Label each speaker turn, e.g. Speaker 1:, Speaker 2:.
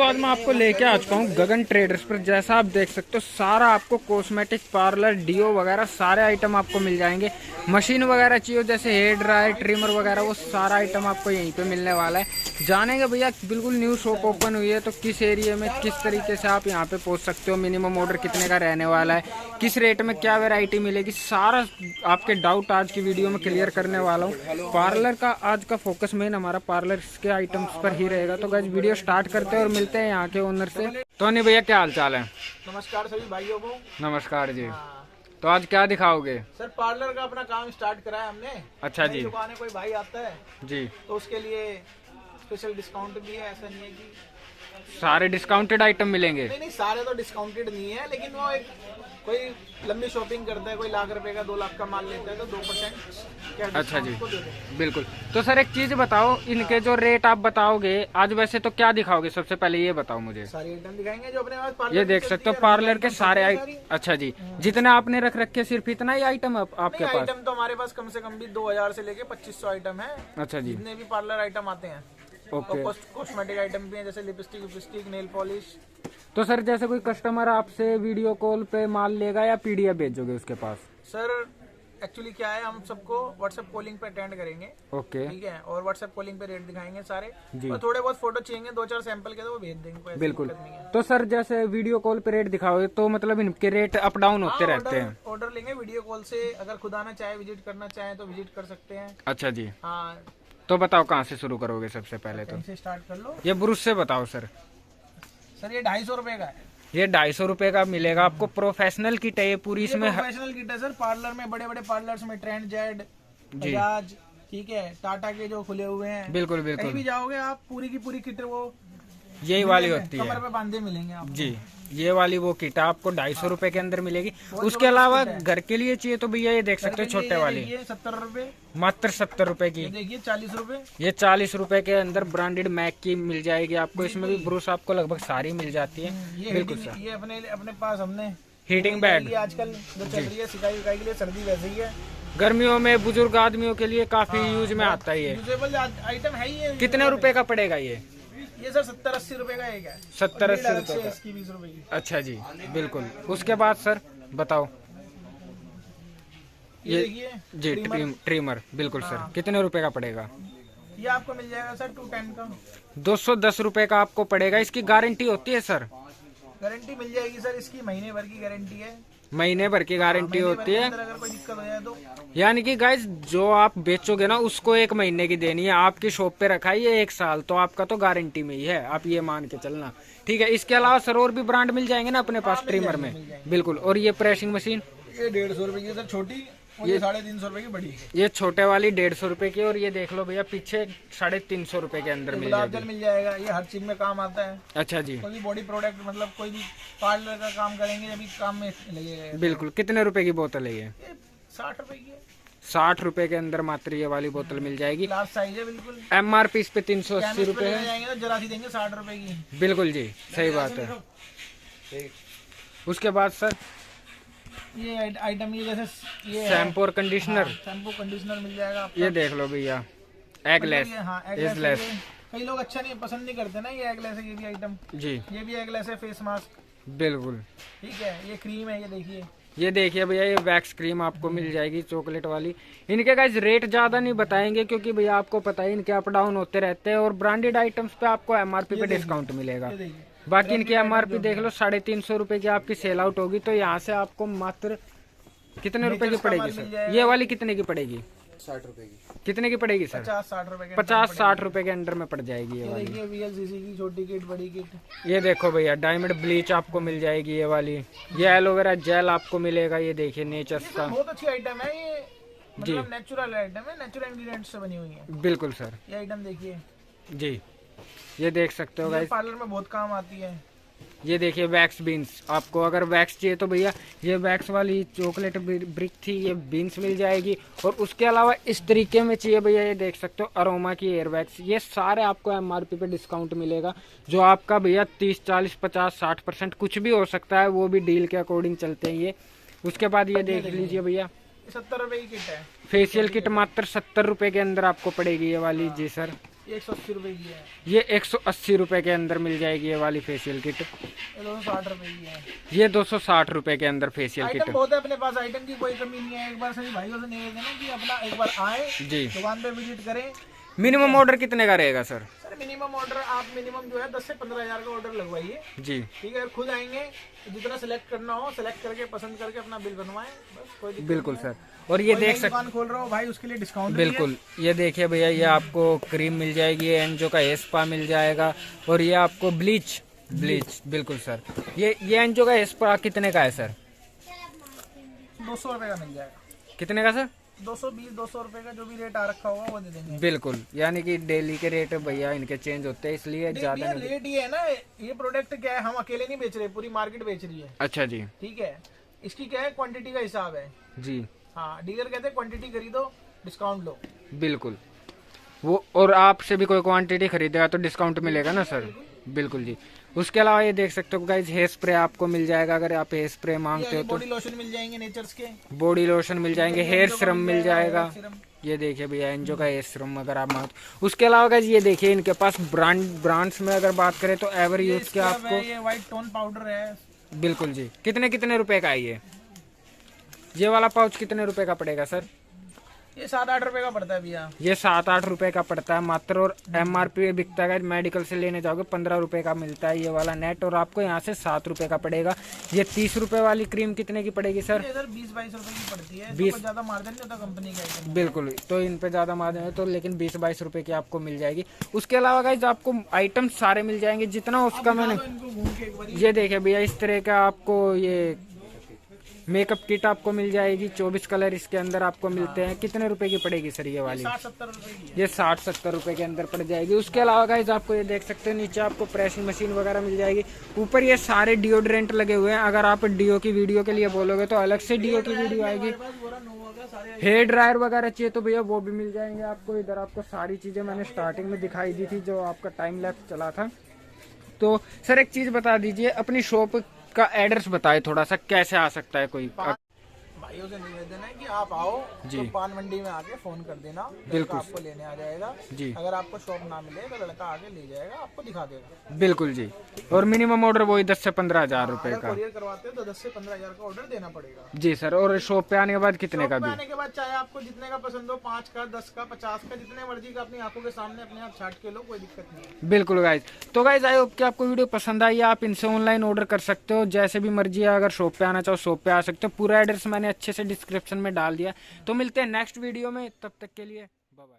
Speaker 1: दोस्तों आज मैं आपको लेके आ चुका हूँ गगन ट्रेडर्स पर। जैसा आप देख सकते हो सारा आपको कॉस्मेटिक, पार्लर, डीओ वगैरह सारे आइटम आपको मिल जाएंगे। मशीन वगैरह चाहिए जैसे हेयर ड्रायर, ट्रिमर वगैरह, वो सारा आइटम आपको यहीं पे मिलने वाला है। जानेंगे भैया बिल्कुल न्यू शॉप ओपन हुई है तो किस एरिया में किस तरीके से आप यहाँ पे पहुँच सकते हो, मिनिमम ऑर्डर कितने का रहने वाला है, किस रेट में क्या वेराइटी मिलेगी, सारा आपके डाउट आज की वीडियो में क्लियर करने वाला हूँ। पार्लर का आज का फोकस मेन हमारा पार्लर के आइटम्स पर ही रहेगा। तो गाइस वीडियो स्टार्ट करते हैं और मिलते हैं यहाँ के ओनर से। तो नहीं भैया क्या हाल चाल है?
Speaker 2: नमस्कार सभी भाइयों को।
Speaker 1: नमस्कार जी। तो आज क्या दिखाओगे?
Speaker 2: सर पार्लर का अपना काम स्टार्ट करा है हमने।
Speaker 1: अच्छा जी।
Speaker 2: दुकान कोई भाई आता है
Speaker 1: जी
Speaker 2: तो उसके लिए स्पेशल डिस्काउंट भी है। ऐसा नहीं है कि
Speaker 1: सारे डिस्काउंटेड आइटम मिलेंगे।
Speaker 2: नहीं सारे तो डिस्काउंटेड नहीं है, लेकिन वो एक कोई लंबी शॉपिंग करता है, कोई लाख रुपए का 2 लाख का माल लेता है तो 2%
Speaker 1: अच्छा जी बिल्कुल। तो सर एक चीज बताओ, इनके जो रेट आप बताओगे आज, वैसे तो क्या दिखाओगे? सबसे पहले ये बताओ मुझे।
Speaker 2: सारे आइटम दिखाएंगे जो अपने पास।
Speaker 1: ये देख सकते हो पार्लर के सारे आइटम। अच्छा जी, जितने आपने रख रखे सिर्फ इतना ही आइटम आपके पास?
Speaker 2: आइटम तो हमारे पास कम से कम भी 2000 से लेके 2500 आइटम है।
Speaker 1: अच्छा जी।
Speaker 2: जितने भी पार्लर आइटम आते हैं।
Speaker 1: ओके।
Speaker 2: कॉस्मेटिक आइटम भी है जैसे लिपस्टिक, नेल पॉलिश।
Speaker 1: तो सर जैसे कोई कस्टमर आपसे वीडियो कॉल पे माल लेगा या पीडीएफ भेजोगे उसके पास?
Speaker 2: सर एक्चुअली क्या है, हम सबको व्हाट्सएप कॉलिंग पे अटेंड करेंगे।
Speaker 1: ओके
Speaker 2: ठीक है, और व्हाट्सएप कॉलिंग पे रेट दिखाएंगे सारे
Speaker 1: जी।
Speaker 2: और थोड़े बहुत फोटो चाहिए 2-4 सैंपल के तो वो भेज देंगे।
Speaker 1: बिल्कुल। तो सर जैसे वीडियो कॉल पे रेट दिखाओगे तो मतलब इनके रेट अप डाउन होते रहते हैं?
Speaker 2: ऑर्डर लेंगे वीडियो कॉल से, अगर खुद आना चाहे, विजिट करना चाहे तो विजिट कर सकते हैं।
Speaker 1: अच्छा जी।
Speaker 2: हाँ
Speaker 1: तो बताओ कहाँ से शुरू करोगे? सबसे पहले तो
Speaker 2: से स्टार्ट कर लो।
Speaker 1: ये ब्रुश से बताओ सर।
Speaker 2: सर ये 250 रुपए का है।
Speaker 1: ये 250 रुपए का मिलेगा आपको। प्रोफेशनल किट है ये पूरी। इसमें
Speaker 2: प्रोफेशनल किट है सर। पार्लर में बड़े बड़े पार्लर्स में ट्रेंड जेड, बजाज, ठीक है, टाटा के जो खुले हुए हैं,
Speaker 1: बिल्कुल
Speaker 2: कहीं
Speaker 1: बिल्कुल
Speaker 2: भी जाओगे आप पूरी की पूरी किट वो
Speaker 1: यही वाली होती है,
Speaker 2: कमर पे बांधे मिलेंगे आप
Speaker 1: जी। ये वाली वो किट आपको 250 रुपए के अंदर मिलेगी। उसके अलावा घर के लिए चाहिए तो भैया ये देख सकते हो छोटे वाली,
Speaker 2: ये 70 रुपए,
Speaker 1: मात्र 70 रुपए की।
Speaker 2: देखिए 40 रुपए।
Speaker 1: ये 40 रुपए के अंदर ब्रांडेड मैक की मिल जाएगी आपको। इसमें भी ब्रुश आपको लगभग सारी मिल जाती है। बिल्कुल सर।
Speaker 2: ये अपने पास हमने
Speaker 1: हीटिंग बैग
Speaker 2: आजकल जो चल रही है सिकाई विकाई के लिए, सर्दी वैसे ही है,
Speaker 1: गर्मियों में बुजुर्ग आदमियों के लिए काफी यूज में आता है। ये
Speaker 2: यूजेबल आइटम है ही।
Speaker 1: कितने रुपए का पड़ेगा ये?
Speaker 2: ये सर 70-80 रुपए का एक है।
Speaker 1: 70-80 रुपए का।
Speaker 2: इसकी 20 रुपए की।
Speaker 1: अच्छा जी बिल्कुल। उसके बाद सर बताओ। ये जी ट्रिमर बिल्कुल सर। कितने रुपए का पड़ेगा?
Speaker 2: ये आपको मिल जाएगा सर 210 का।
Speaker 1: 210 रुपए का आपको पड़ेगा। इसकी गारंटी होती है सर?
Speaker 2: गारंटी मिल जाएगी सर, इसकी महीने भर की गारंटी है।
Speaker 1: महीने भर की गारंटी होती है।
Speaker 2: अगर कोई दिक्कत हो जाए तो
Speaker 1: यानी कि गाइस जो आप बेचोगे ना उसको 1 महीने की देनी है। आपकी शॉप पे रखा है ये 1 साल, तो आपका तो गारंटी में ही है, आप ये मान के चलना। ठीक है। इसके अलावा सर और भी ब्रांड मिल जाएंगे ना अपने पास ट्रिमर में? बिल्कुल। और ये प्रेसिंग मशीन
Speaker 2: ये 150 रुपए की सर छोटी, ये 350 रुपए की बड़ी।
Speaker 1: ये छोटे वाली 150 रुपए की। और ये देख लो भैया पीछे 350 रुपए के अंदर मिल
Speaker 2: गुलाब जल
Speaker 1: जाएगी।
Speaker 2: मिल जाएगा। ये हर चीज में काम आता है।
Speaker 1: अच्छा जी।
Speaker 2: कोई भी बॉडी प्रोडक्ट, मतलब कोई भी पार्लर का काम करेंगे अभी काम में लगेगा।
Speaker 1: बिल्कुल। कितने रुपए की बोतल है ये?
Speaker 2: 60 रुपए की है।
Speaker 1: 60 रुपए के अंदर मात्र ये वाली बोतल मिल जाएगी।
Speaker 2: लास्ट साइज है बिल्कुल।
Speaker 1: MRP इस पे 380 रुपए है।
Speaker 2: जाएंगे तो जरा सी देंगे 60 रुपए की।
Speaker 1: बिल्कुल जी सही बात है। उसके बाद सर
Speaker 2: ये आइटम, ये जैसे ये
Speaker 1: शैम्पू और कंडीशनर।
Speaker 2: शैम्पू कंडीशनर मिल जाएगा आपको।
Speaker 1: ये देख लो भैया एगलेस, एगलेस।
Speaker 2: कई लोग अच्छा नहीं पसंद नहीं करते ना, ये एगलेस है। ये भी आइटम
Speaker 1: जी,
Speaker 2: ये भी एगलेस है। फेस मास्क
Speaker 1: बिल्कुल।
Speaker 2: ठीक है। ये क्रीम है, ये
Speaker 1: देखिए भैया ये वैक्स क्रीम आपको मिल जाएगी चॉकलेट वाली। इनके गाइस रेट ज्यादा नहीं बताएंगे क्योंकि भैया आपको पता है इनके अप डाउन होते रहते हैं। और ब्रांडेड आइटम्स पे आपको MRP पे डिस्काउंट मिलेगा। बाकी इनकी MRP देख लो 350 रुपए की आपकी सेल आउट होगी। तो यहाँ से आपको मात्र कितने रुपए की पड़ेगी सर? ये वाली कितने की पड़ेगी?
Speaker 2: 60 रुपए की।
Speaker 1: कितने की पड़ेगी सर?
Speaker 2: 50-60 रुपए के।
Speaker 1: 50-60 रुपए के अंदर में पड़ जाएगी ये वाली।
Speaker 2: देखिए VLCC की छोटी किट, बड़ी किट।
Speaker 1: ये देखो भैया डायमंड ब्लीच आपको मिल जाएगी ये वाली। ये एलोवेरा जेल आपको मिलेगा। ये देखिए नेचर्स का
Speaker 2: बहुत अच्छी आइटम है ये, मतलब नेचुरल आइटम है, नेचुरल इंग्रेडिएंट्स से बनी हुई है।
Speaker 1: बिल्कुल सर।
Speaker 2: ये आइटम देखिए
Speaker 1: जी, ये देख सकते हो गाइस,
Speaker 2: पार्लर में बहुत काम आती है।
Speaker 1: ये देखिए वैक्स बीन्स। आपको अगर वैक्स चाहिए तो भैया ये वैक्स वाली चॉकलेट ब्रिक थी, ये बीन्स मिल जाएगी। और उसके अलावा इस तरीके में चाहिए भैया, ये देख सकते हो अरोमा की एयर वैक्स। ये सारे आपको MRP पे डिस्काउंट मिलेगा, जो आपका भैया 30, 40, 50, 60% कुछ भी हो सकता है, वो भी डील के अकॉर्डिंग चलते हैं ये। उसके बाद ये देख लीजिए भैया
Speaker 2: 70 रुपए की किट है।
Speaker 1: फेशियल किट मात्र 70 रुपए के अंदर आपको पड़ेगी ये वाली। जी सर।
Speaker 2: ये 180 रुपए की है।
Speaker 1: ये 180 रुपए के अंदर मिल जाएगी ये वाली फेशियल किट।
Speaker 2: ये 260 रुपए की है।
Speaker 1: ये 260 रुपए के अंदर फेशियल किट।
Speaker 2: आइटम बहुत है अपने पास, आइटम की कोई कमी नहीं है। एक बार सभी भाइयों से निवेदन है कि अपना एक बार आए
Speaker 1: जी,
Speaker 2: दुकान पे विजिट करें।
Speaker 1: मिनिमम ऑर्डर कितने का रहेगा सर?
Speaker 2: सर मिनिमम ऑर्डर आप मिनिमम जो है 10 से 15 हजार का ऑर्डर लगवाइए
Speaker 1: जी,
Speaker 2: ठीक है। खुद आएंगे तो जितना सेलेक्ट करना हो सेलेक्ट करके पसंद करके अपना बिल बनवाएं, बस कोई दिक्कत
Speaker 1: बिल्कुल
Speaker 2: नहीं है।
Speaker 1: सर। और ये देख सकते,
Speaker 2: दुकान खोल रहा हो भाई उसके लिए डिस्काउंट
Speaker 1: बिल्कुल ये देखिए भैया, ये आपको क्रीम मिल जाएगी, ये एनजो का हेयर स्पा मिल जाएगा, और ये आपको ब्लीच बिल्कुल सर। ये एनजो का हेयर स्पा कितने का है सर?
Speaker 2: 200 रुपए का मिल जाएगा।
Speaker 1: कितने का सर?
Speaker 2: 220-200 रुपए का जो भी रेट आ रखा होगा वो दे देंगे।
Speaker 1: बिल्कुल, यानी कि डेली के रेट भैया इनके चेंज होते हैं, इसलिए ज्यादा नहीं।
Speaker 2: रेट ये है ना, ये प्रोडक्ट क्या है, हम अकेले नहीं बेच रहे, पूरी मार्केट बेच रही है।
Speaker 1: अच्छा जी,
Speaker 2: ठीक है। इसकी क्या है, क्वांटिटी का हिसाब है
Speaker 1: जी
Speaker 2: हाँ। डीलर कहते हैं क्वांटिटी खरीदो डिस्काउंट लो।
Speaker 1: बिल्कुल, वो और आपसे भी कोई क्वांटिटी खरीदेगा तो डिस्काउंट मिलेगा ना सर? बिल्कुल जी। उसके अलावा ये देख सकते हो गाइस, हेयर स्प्रे आपको मिल जाएगा, अगर आप हेयर स्प्रे मांगते हो तो।
Speaker 2: बॉडी लोशन मिल जाएंगे नेचर्स के,
Speaker 1: बॉडी लोशन मिल जाएंगे, हेयर सीरम मिल जाएगा। ये देखिए भैया एनजो का हेयर सीरम अगर आप मांगते। उसके अलावा गाइस ये देखिए इनके पास ब्रांड्स में अगर बात करें तो एवर यूज के आपको
Speaker 2: ये व्हाइट टोन पाउडर है।
Speaker 1: बिल्कुल जी। कितने रुपए का है ये वाला पाउच कितने रुपए का पड़ेगा सर?
Speaker 2: ये 7-8 रुपए का पड़ता है भैया।
Speaker 1: ये 7-8 रुपए का पड़ता है मात्र, और MRP बिकता है, मेडिकल से लेने जाओगे 15 रुपए का मिलता है ये वाला नेट, और आपको यहाँ से 7 रुपए का पड़ेगा। ये 30 रुपए वाली क्रीम कितने की पड़ेगी सर?
Speaker 2: ये इधर 20-22 रुपए की पड़ती है।
Speaker 1: 20
Speaker 2: ज्यादा मार्जिन नहीं होता कंपनी का।
Speaker 1: बिल्कुल, तो इन पे ज्यादा मार्जिन है तो, लेकिन 20-22 रुपए की आपको मिल जाएगी। उसके अलावा गाइस आपको आइटम सारे मिल जाएंगे जितना उसका मैंने। ये देखिए भैया इस तरह का आपको ये मेकअप किट आपको मिल जाएगी, 24 कलर इसके अंदर आपको मिलते हैं। कितने रुपए की पड़ेगी सर ये वाली?
Speaker 2: 60-70 रुपए की।
Speaker 1: ये 60-70 रुपए के अंदर पड़ जाएगी। उसके अलावा गाइस आपको ये देख सकते हैं नीचे आपको प्रेसिंग मशीन वगैरह मिल जाएगी। ऊपर ये सारे डिओड्रेंट लगे हुए हैं, अगर आप डिओ की वीडियो के लिए बोलोगे तो अलग से डिओ की वीडियो आएगी। हेयर ड्रायर वगैरह चाहिए तो भैया वो भी मिल जाएंगे आपको। इधर आपको सारी चीजें मैंने स्टार्टिंग में दिखाई दी थी जो आपका टाइम लैप्स चला था। तो सर एक चीज बता दीजिए, अपनी शॉप का एड्रेस बताए थोड़ा सा, कैसे आ सकता है कोई?
Speaker 2: भाइयों से निवेदन है कि आप आओ
Speaker 1: जी,
Speaker 2: तो पान मंडी में आके फोन कर देना,
Speaker 1: बिल्कुल
Speaker 2: आपको लेने आ जाएगा
Speaker 1: जी।
Speaker 2: अगर आपको शॉप ना मिले तो लड़का आके ले जाएगा, आपको दिखा देगा।
Speaker 1: बिल्कुल जी। और मिनिमम ऑर्डर वही 10 से 15 हजार रुपए का।
Speaker 2: कोरियर करवाते हो तो 10 से 15 हजार का ऑर्डर देना पड़ेगा
Speaker 1: जी सर। और शॉप पे आने के बाद कितने का भी?
Speaker 2: आने के बाद चाहे आपको जितने का पसंद हो, 5 का 10 का 50 का जितने मर्जी का अपनी आंखों के सामने अपने आप छाट के लो, कोई दिक्कत नहीं है।
Speaker 1: बिल्कुल गाइज। तो गाइज आई होप कि आपको वीडियो पसंद आई, आप इनसे ऑनलाइन ऑर्डर कर सकते हो जैसे भी मर्जी है। अगर शॉप पे आना चाहो शॉप पे आ सकते हो, पूरा एड्रेस मैंने अच्छे से डिस्क्रिप्शन में डाल दिया। तो मिलते हैं नेक्स्ट वीडियो में, तब तक के लिए बाय बाय।